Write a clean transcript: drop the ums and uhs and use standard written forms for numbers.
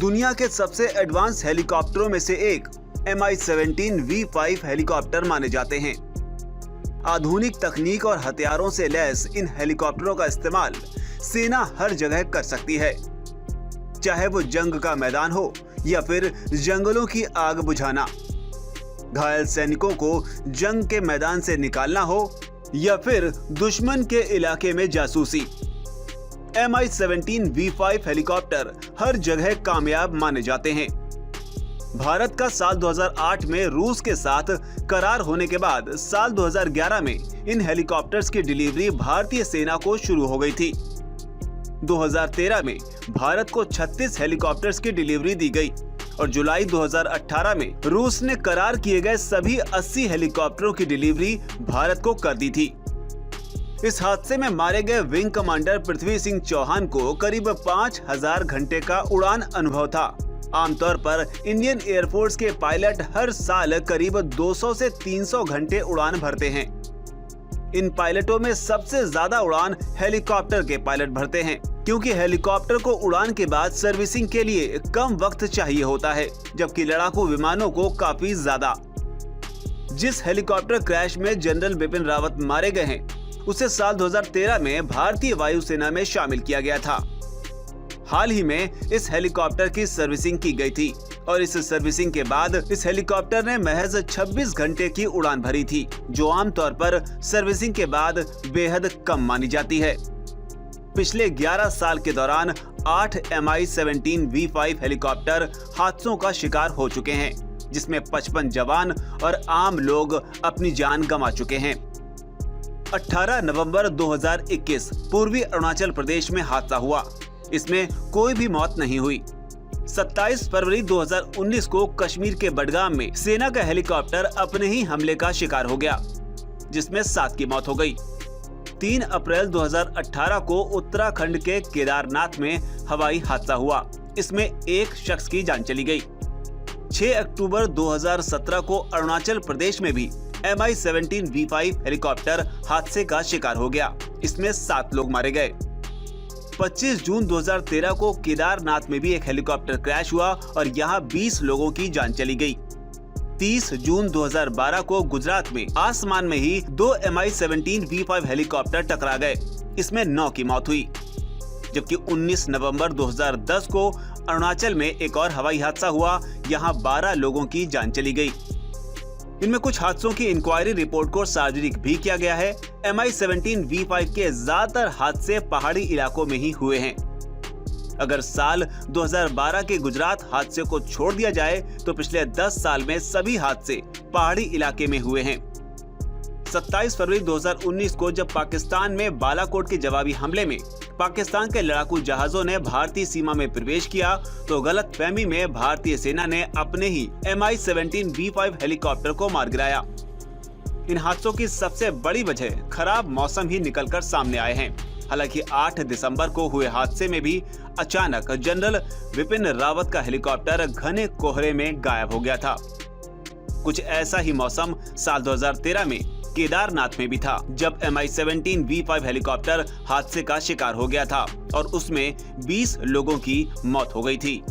दुनिया के सबसे एडवांस हेलीकॉप्टरों में से एक Mi-17 V5 हेलीकॉप्टर माने जाते हैं। आधुनिक तकनीक और हथियारों से लैस इन हेलीकॉप्टरों का इस्तेमाल सेना हर जगह कर सकती है, चाहे वो जंग का मैदान हो या फिर जंगलों की आग बुझाना, घायल सैनिकों को जंग के मैदान से निकालना हो या फिर दुश्मन के इलाके में जासूसी। Mi-17 V5 हेलीकॉप्टर हर जगह कामयाब माने जाते हैं। भारत का साल 2008 में रूस के साथ करार होने के बाद साल 2011 में इन हेलीकॉप्टर्स की डिलीवरी भारतीय सेना को शुरू हो गई थी। 2013 में भारत को 36 हेलीकॉप्टर्स की डिलीवरी दी गई और जुलाई 2018 में रूस ने करार किए गए सभी 80 हेलीकॉप्टरों की डिलीवरी भारत को कर दी थी। इस हादसे में मारे गए विंग कमांडर पृथ्वी सिंह चौहान को करीब 5000 घंटे का उड़ान अनुभव था। आमतौर पर इंडियन एयरफोर्स के पायलट हर साल करीब 200 से 300 घंटे उड़ान भरते हैं। इन पायलटों में सबसे ज्यादा उड़ान हेलीकॉप्टर के पायलट भरते हैं, क्योंकि हेलीकॉप्टर को उड़ान के बाद सर्विसिंग के लिए कम वक्त चाहिए होता है, जबकि लड़ाकू विमानों को काफी ज्यादा। जिस हेलीकॉप्टर क्रैश में जनरल बिपिन रावत मारे गए हैं, उसे साल 2013 में भारतीय वायुसेना में शामिल किया गया था। हाल ही में इस हेलीकॉप्टर की सर्विसिंग की गई थी और इस सर्विसिंग के बाद इस हेलीकॉप्टर ने महज 26 घंटे की उड़ान भरी थी, जो आमतौर पर सर्विसिंग के बाद बेहद कम मानी जाती है। पिछले 11 साल के दौरान 8 Mi-17 V5 हेलीकॉप्टर हादसों का शिकार हो चुके हैं, जिसमें 55 जवान और आम लोग अपनी जान गंवा चुके हैं। 18 नवंबर 2021 पूर्वी अरुणाचल प्रदेश में हादसा हुआ। इसमें कोई भी मौत नहीं हुई। 27 फरवरी 2019 को कश्मीर के बडगाम में सेना का हेलीकॉप्टर अपने ही हमले का शिकार हो गया, जिसमें 7 की मौत हो गई। 3 अप्रैल 2018 को उत्तराखंड के केदारनाथ में हवाई हादसा हुआ। इसमें एक शख्स की जान चली गई। 6 अक्टूबर 2017 को अरुणाचल प्रदेश में भी Mi-17 V5 हेलीकॉप्टर हादसे का शिकार हो गया। इसमें 7 लोग मारे गए। 25 जून 2013 को केदारनाथ में भी एक हेलीकॉप्टर क्रैश हुआ और यहां 20 लोगों की जान चली गई। 30 जून 2012 को गुजरात में आसमान में ही 2 Mi-17 V5 हेलीकॉप्टर टकरा गए। इसमें 9 की मौत हुई, जबकि 19 नवंबर 2010 को अरुणाचल में एक और हवाई हादसा हुआ। यहां 12 लोगों की जान चली गई। इनमें कुछ हादसों की इंक्वायरी रिपोर्ट को सार्वजनिक भी किया गया है। Mi-17 V5 के ज्यादातर हादसे पहाड़ी इलाकों में ही हुए हैं। अगर साल 2012 के गुजरात हादसे को छोड़ दिया जाए तो पिछले 10 साल में सभी हादसे पहाड़ी इलाके में हुए हैं। 27 फरवरी 2019 को जब पाकिस्तान में बालाकोट के जवाबी हमले में पाकिस्तान के लड़ाकू जहाजों ने भारतीय सीमा में प्रवेश किया, तो गलतफहमी में भारतीय सेना ने अपने ही Mi-17 V5 हेलीकॉप्टर को मार गिराया। इन हादसों की सबसे बड़ी वजह खराब मौसम ही निकलकर सामने आए हैं। हालांकि 8 दिसंबर को हुए हादसे में भी अचानक जनरल बिपिन रावत का हेलीकॉप्टर घने कोहरे में गायब हो गया था। कुछ ऐसा ही मौसम साल 2013 में केदारनाथ में भी था, जब Mi-17 V5 हेलीकॉप्टर हादसे का शिकार हो गया था और उसमें 20 लोगों की मौत हो गई थी।